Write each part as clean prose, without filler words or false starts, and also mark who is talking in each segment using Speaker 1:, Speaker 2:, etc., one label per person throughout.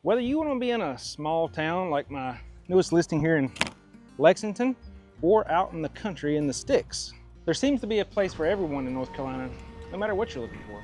Speaker 1: Whether you want to be in a small town like my newest listing here in Lexington or out in the country in the sticks, there seems to be a place for everyone in North Carolina, no matter what you're looking for.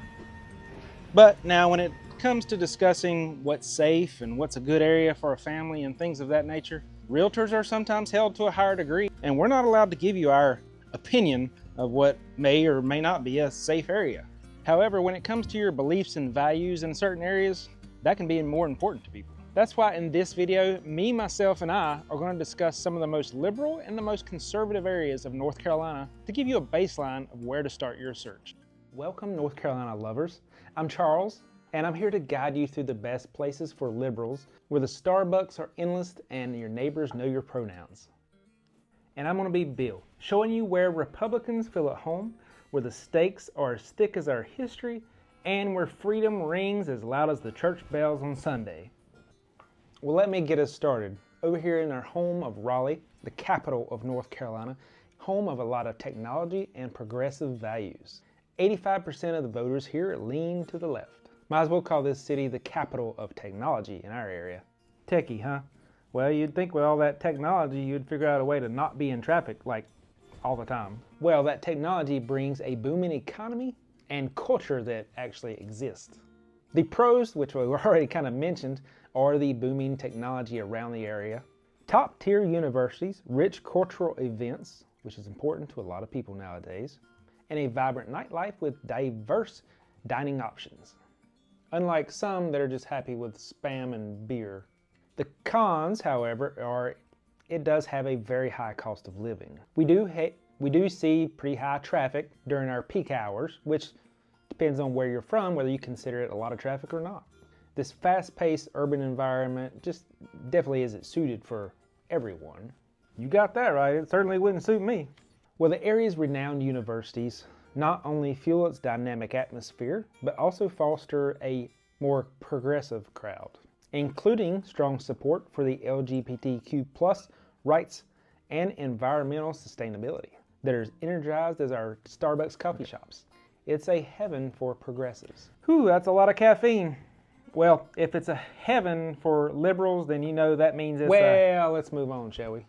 Speaker 1: But now when it comes to discussing what's safe and what's a good area for a family and things of that nature, realtors are sometimes held to a higher degree, and we're not allowed to give you our opinion of what may or may not be a safe area. However, when it comes to your beliefs and values in certain areas, that can be more important to people. That's why in this video, me, myself, and I are going to discuss some of the most liberal and the most conservative areas of North Carolina to give you a baseline of where to start your search. Welcome, North Carolina lovers. I'm Charles, and I'm here to guide you through the best places for liberals where the Starbucks are endless and your neighbors know your pronouns. And I'm going to be Bill, showing you where Republicans feel at home, where the stakes are as thick as our history, and where freedom rings as loud as the church bells on Sunday. Well, let me get us started. Over here in our home of Raleigh, the capital of North Carolina, home of a lot of technology and progressive values. 85% of the voters here lean to the left. Might as well call this city the capital of technology in our area. Techie, huh? Well, you'd think with all that technology, you'd figure out a way to not be in traffic, like, all the time. Well, that technology brings a booming economy and culture that actually exists. The pros, which we already kind of mentioned, are the booming technology around the area, top-tier universities, rich cultural events, which is important to a lot of people nowadays, and a vibrant nightlife with diverse dining options. Unlike some that are just happy with spam and beer. The cons, however, are it does have a very high cost of living. We do see pretty high traffic during our peak hours, which depends on where you're from, whether you consider it a lot of traffic or not. This fast-paced urban environment just definitely isn't suited for everyone. You got that right, it certainly wouldn't suit me. Well, the area's renowned universities not only fuel its dynamic atmosphere, but also foster a more progressive crowd, including strong support for the LGBTQ+ rights and environmental sustainability that are as energized as our Starbucks coffee shops. It's a heaven for progressives. Whew, that's a lot of caffeine. Well, if it's a heaven for liberals, then you know that means it's let's move on, shall we?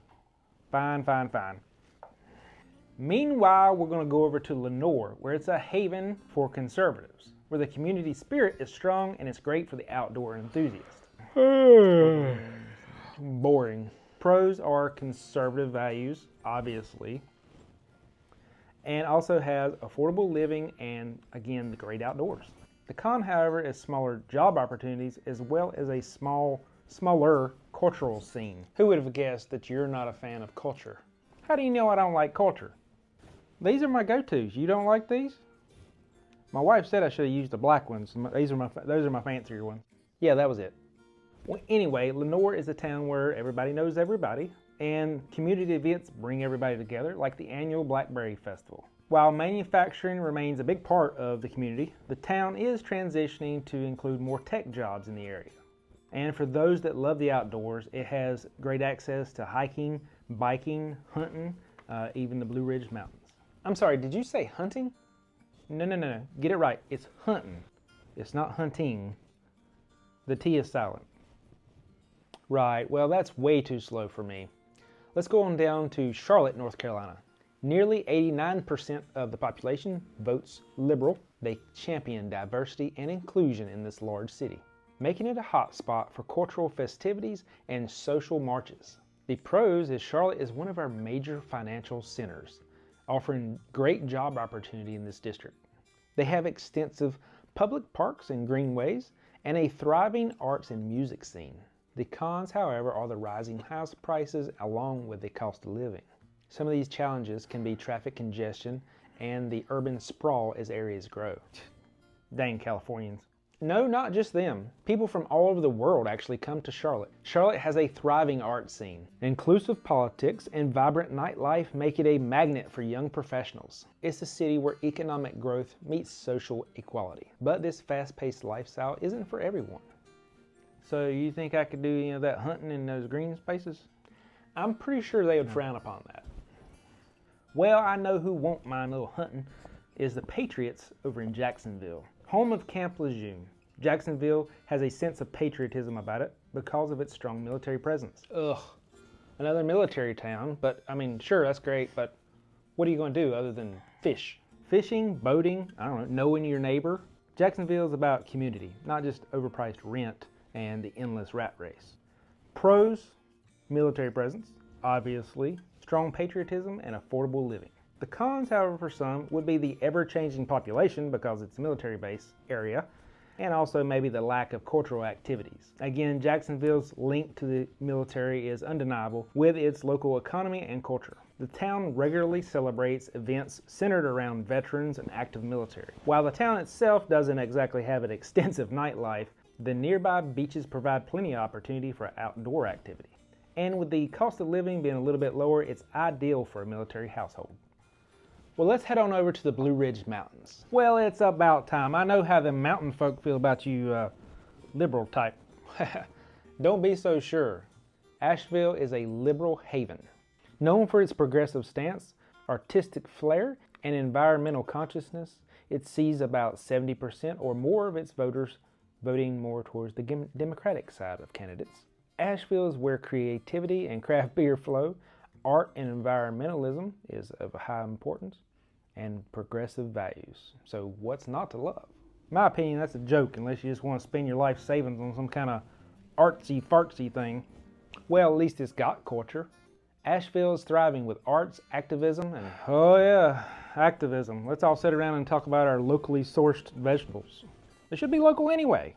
Speaker 1: Fine. Meanwhile, we're going to go over to Lenoir, where it's a haven for conservatives, where the community spirit is strong and it's great for the outdoor enthusiast. Boring. Pros are conservative values, obviously, and also has affordable living and, again, the great outdoors. The con, however, is smaller job opportunities as well as a smaller cultural scene. Who would have guessed that you're not a fan of culture? How do you know I don't like culture? These are my go-tos. You don't like these? My wife said I should have used the black ones. Those are my fancier ones. Yeah, that was it. Well, anyway, Lenoir is a town where everybody knows everybody, and community events bring everybody together, like the annual Blackberry Festival. While manufacturing remains a big part of the community, the town is transitioning to include more tech jobs in the area. And for those that love the outdoors, it has great access to hiking, biking, hunting, even the Blue Ridge Mountains. I'm sorry, did you say hunting? No. Get it right. It's hunting. It's not hunting. The T is silent. Right, well, that's way too slow for me. Let's go on down to Charlotte, North Carolina. Nearly 89% of the population votes liberal. They champion diversity and inclusion in this large city, making it a hot spot for cultural festivities and social marches. The pros is Charlotte is one of our major financial centers, offering great job opportunity in this district. They have extensive public parks and greenways and a thriving arts and music scene. The cons, however, are the rising house prices along with the cost of living. Some of these challenges can be traffic congestion and the urban sprawl as areas grow. Dang Californians. No, not just them. People from all over the world actually come to Charlotte. Charlotte has a thriving art scene. Inclusive politics and vibrant nightlife make it a magnet for young professionals. It's a city where economic growth meets social equality. But this fast-paced lifestyle isn't for everyone. So you think I could do that hunting in those green spaces? I'm pretty sure they would frown upon that. Well, I know who won't mind a little hunting is the Patriots over in Jacksonville, home of Camp Lejeune. Jacksonville has a sense of patriotism about it because of its strong military presence. Ugh, another military town, but I mean, sure, that's great, but what are you going to do other than fish? Fishing, boating, I don't know, knowing your neighbor. Jacksonville is about community, not just overpriced rent and the endless rat race. Pros, military presence, obviously, strong patriotism and affordable living. The cons, however, for some would be the ever-changing population because it's a military base area, and also maybe the lack of cultural activities. Again, Jacksonville's link to the military is undeniable with its local economy and culture. The town regularly celebrates events centered around veterans and active military. While the town itself doesn't exactly have an extensive nightlife, the nearby beaches provide plenty of opportunity for outdoor activity. And with the cost of living being a little bit lower, it's ideal for a military household. Well, let's head on over to the Blue Ridge Mountains. Well, it's about time. I know how the mountain folk feel about you liberal type. Don't be so sure. Asheville is a liberal haven. Known for its progressive stance, artistic flair, and environmental consciousness, it sees about 70% or more of its voters voting more towards the Democratic side of candidates. Asheville is where creativity and craft beer flow, art and environmentalism is of high importance, and progressive values. So what's not to love? In my opinion, that's a joke unless you just want to spend your life savings on some kind of artsy-fartsy thing. Well, at least it's got culture. Asheville is thriving with arts, activism, and oh yeah, activism. Let's all sit around and talk about our locally sourced vegetables. They should be local anyway.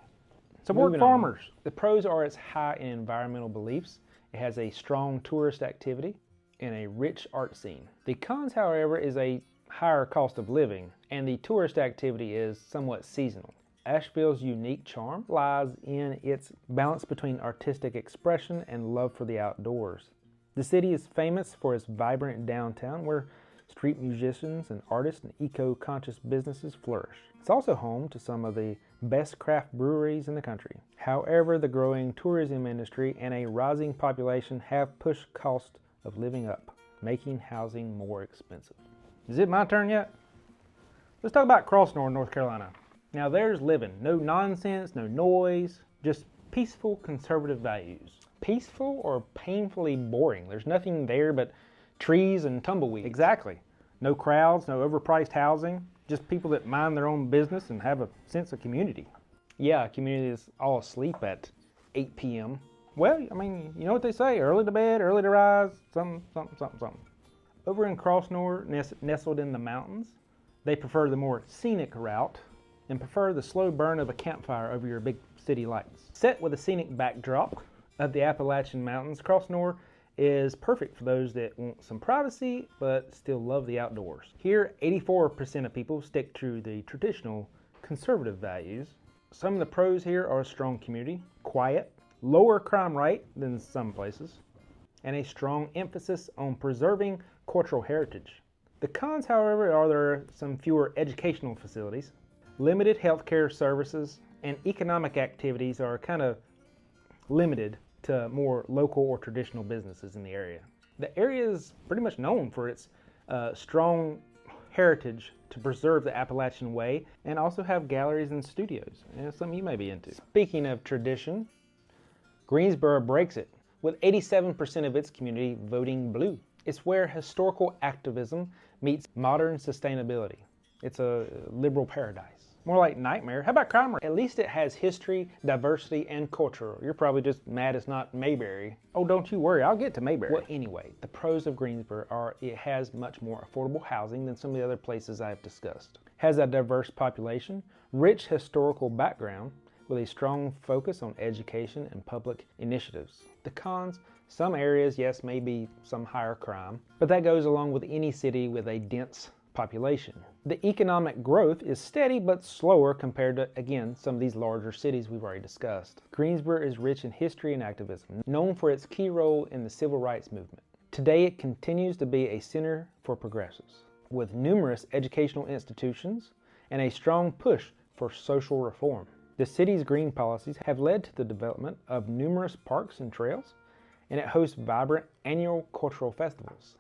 Speaker 1: Support farmers. The pros are its high in environmental beliefs. It has a strong tourist activity and a rich art scene. The cons, however, is a higher cost of living, and the tourist activity is somewhat seasonal. Asheville's unique charm lies in its balance between artistic expression and love for the outdoors. The city is famous for its vibrant downtown where street musicians and artists and eco-conscious businesses flourish. It's also home to some of the best craft breweries in the country. However, the growing tourism industry and a rising population have pushed cost of living up, making housing more expensive. Is it my turn yet? Let's talk about Crossnore, North Carolina. Now there's living. No nonsense, no noise, just peaceful conservative values. Peaceful or painfully boring? There's nothing there but trees and tumbleweeds. Exactly. No crowds, no overpriced housing, just people that mind their own business and have a sense of community. Yeah, community is all asleep at 8 p.m. Well, I mean, you know what they say, early to bed, early to rise, something. Over in Crossnore, nestled in the mountains, they prefer the more scenic route and prefer the slow burn of a campfire over your big city lights. Set with a scenic backdrop of the Appalachian Mountains, Crossnore is perfect for those that want some privacy but still love the outdoors. Here, 84% of people stick to the traditional conservative values. Some of the pros here are a strong community, quiet, lower crime rate than some places, and a strong emphasis on preserving cultural heritage. The cons, however, are there are some fewer educational facilities, limited healthcare services, and economic activities are kind of limited to more local or traditional businesses in the area. The area is pretty much known for its strong heritage to preserve the Appalachian Way and also have galleries and studios. Something you may be into. Speaking of tradition, Greensboro breaks it with 87% of its community voting blue. It's where historical activism meets modern sustainability. It's a liberal paradise. More like nightmare. How about crime rate? At least it has history, diversity, and culture. You're probably just mad it's not Mayberry. Oh, don't you worry, I'll get to Mayberry. Well, anyway, the pros of Greensboro are it has much more affordable housing than some of the other places I've discussed. Has a diverse population, rich historical background, with a strong focus on education and public initiatives. The cons, some areas, yes, may be some higher crime, but that goes along with any city with a dense population. The economic growth is steady but slower compared to, again, some of these larger cities we've already discussed. Greensboro is rich in history and activism, known for its key role in the civil rights movement. Today it continues to be a center for progressives, with numerous educational institutions and a strong push for social reform. The city's green policies have led to the development of numerous parks and trails, and it hosts vibrant annual cultural festivals.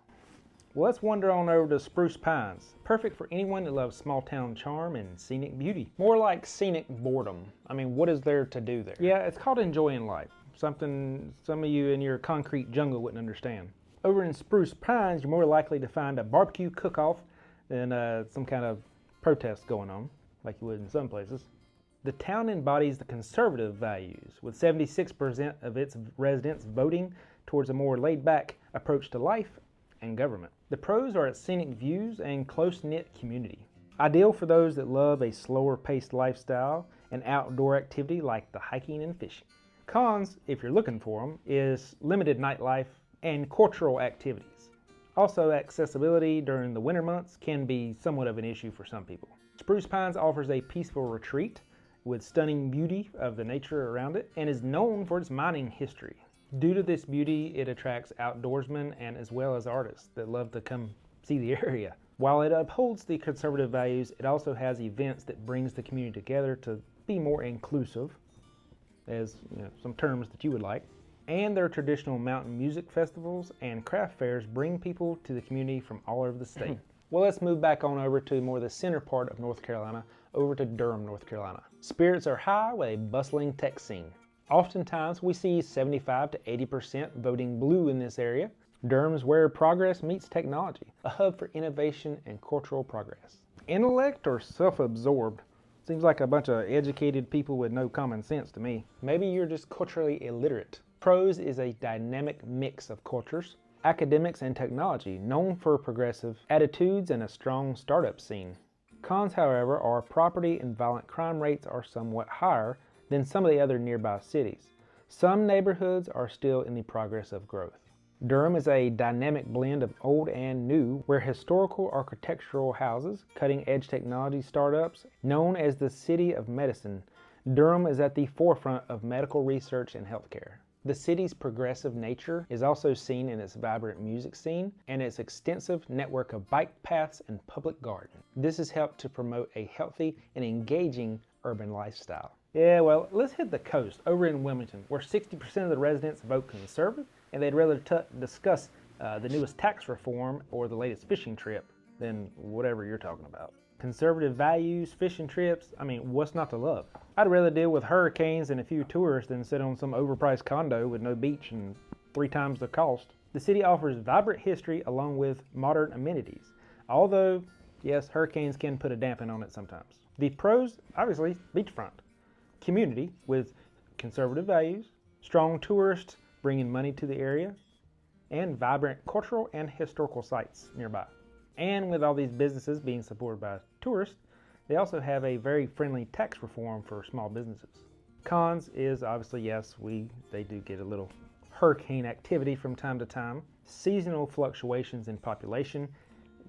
Speaker 1: Well, let's wander on over to Spruce Pines. Perfect for anyone that loves small town charm and scenic beauty. More like scenic boredom. I mean, what is there to do there? Yeah, it's called enjoying life. Something some of you in your concrete jungle wouldn't understand. Over in Spruce Pines, you're more likely to find a barbecue cook-off than some kind of protest going on, like you would in some places. The town embodies the conservative values, with 76% of its residents voting towards a more laid-back approach to life and government. The pros are its scenic views and close-knit community. Ideal for those that love a slower-paced lifestyle and outdoor activity like the hiking and fishing. Cons, if you're looking for them, is limited nightlife and cultural activities. Also, accessibility during the winter months can be somewhat of an issue for some people. Spruce Pines offers a peaceful retreat with stunning beauty of the nature around it and is known for its mining history. Due to this beauty, it attracts outdoorsmen and as well as artists that love to come see the area. While it upholds the conservative values, it also has events that brings the community together to be more inclusive, as some terms that you would like. And their traditional mountain music festivals and craft fairs bring people to the community from all over the state. Well, let's move back on over to more the center part of North Carolina, over to Durham, North Carolina. Spirits are high with a bustling tech scene. Oftentimes, we see 75 to 80% voting blue in this area. Durham's where progress meets technology, a hub for innovation and cultural progress. Intellect or self-absorbed? Seems like a bunch of educated people with no common sense to me. Maybe you're just culturally illiterate. Prose is a dynamic mix of cultures, academics and technology, known for progressive attitudes and a strong startup scene. Cons, however, are property and violent crime rates are somewhat higher than some of the other nearby cities. Some neighborhoods are still in the progress of growth. Durham is a dynamic blend of old and new, where historical architectural houses, cutting-edge technology startups, known as the City of Medicine. Durham is at the forefront of medical research and healthcare. The city's progressive nature is also seen in its vibrant music scene and its extensive network of bike paths and public gardens. This has helped to promote a healthy and engaging urban lifestyle. Yeah, well, let's hit the coast over in Wilmington, where 60% of the residents vote conservative, and they'd rather discuss the newest tax reform or the latest fishing trip than whatever you're talking about. Conservative values, fishing trips, I mean, what's not to love? I'd rather deal with hurricanes and a few tourists than sit on some overpriced condo with no beach and 3 times the cost. The city offers vibrant history along with modern amenities, although, yes, hurricanes can put a dampen on it sometimes. The pros, obviously, beachfront. Community with conservative values, strong tourists bringing money to the area, and vibrant cultural and historical sites nearby. And with all these businesses being supported by tourists, they also have a very friendly tax reform for small businesses. Cons is obviously, yes, they do get a little hurricane activity from time to time. Seasonal fluctuations in population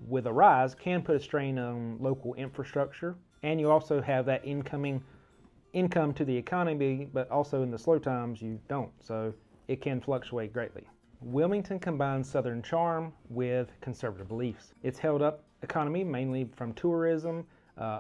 Speaker 1: with a rise can put a strain on local infrastructure, and you also have that income to the economy, but also in the slow times you don't, so it can fluctuate greatly. Wilmington combines Southern charm with conservative beliefs. It's held up economy mainly from tourism,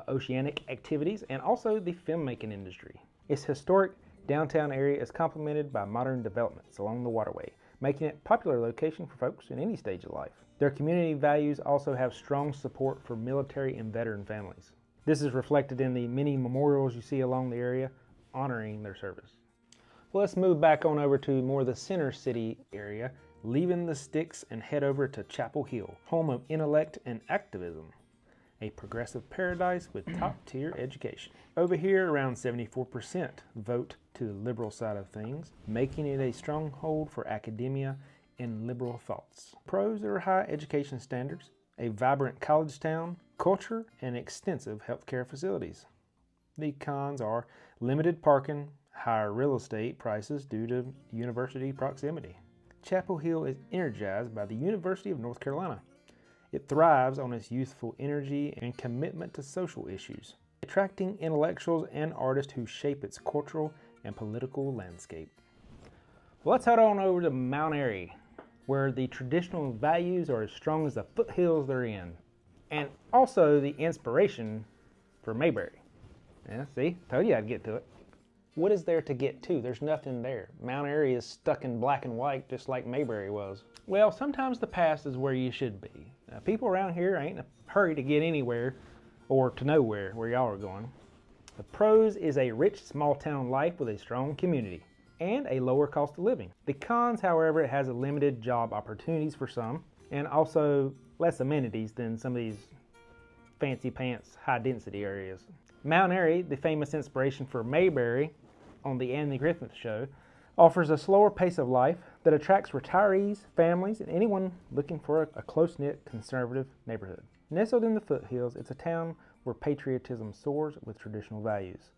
Speaker 1: oceanic activities, and also the filmmaking industry. Its historic downtown area is complemented by modern developments along the waterway, making it a popular location for folks in any stage of life. Their community values also have strong support for military and veteran families. This is reflected in the many memorials you see along the area honoring their service. Well, let's move back on over to more the center city area, leaving the sticks and head over to Chapel Hill, home of intellect and activism, a progressive paradise with top-tier education. Over here, around 74% vote to the liberal side of things, making it a stronghold for academia and liberal thoughts. Pros are high education standards, a vibrant college town, culture, and extensive healthcare facilities. The cons are limited parking, higher real estate prices due to university proximity. Chapel Hill is energized by the University of North Carolina. It thrives on its youthful energy and commitment to social issues, attracting intellectuals and artists who shape its cultural and political landscape. Well, let's head on over to Mount Airy, where the traditional values are as strong as the foothills they're in, and also the inspiration for Mayberry. Yeah, see, told you I'd get to it. What is there to get to? There's nothing there. Mount Airy is stuck in black and white just like Mayberry was. Well, sometimes the past is where you should be. People around here ain't in a hurry to get anywhere or to nowhere where y'all are going. The pros is a rich small town life with a strong community and a lower cost of living. The cons, however, it has a limited job opportunities for some and also less amenities than some of these fancy pants high density areas. Mount Airy, the famous inspiration for Mayberry on the Andy Griffith Show, offers a slower pace of life that attracts retirees, families, and anyone looking for a close-knit conservative neighborhood. Nestled in the foothills, it's a town where patriotism soars with traditional values.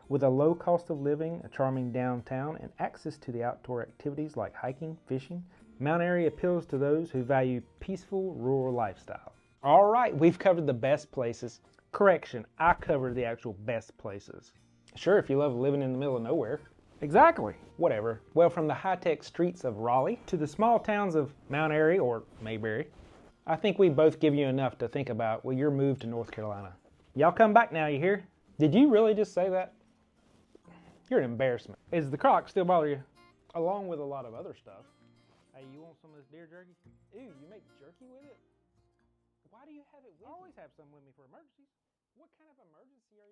Speaker 1: With a low cost of living, a charming downtown, and access to the outdoor activities like hiking, fishing, Mount Airy appeals to those who value peaceful rural lifestyle. All right, we've covered the best places. Correction, I covered the actual best places. Sure, if you love living in the middle of nowhere. Exactly. Whatever. Well, from the high-tech streets of Raleigh to the small towns of Mount Airy or Mayberry, I think we both give you enough to think about with your move to North Carolina. Y'all come back now, you hear? Did you really just say that? You're an embarrassment. Is the crock still bother you? Along with a lot of other stuff. Hey, you want some of this deer jerky? Ew, you make jerky with it? Why do you have it with you? I always have some with me for emergencies. What kind of emergency are you?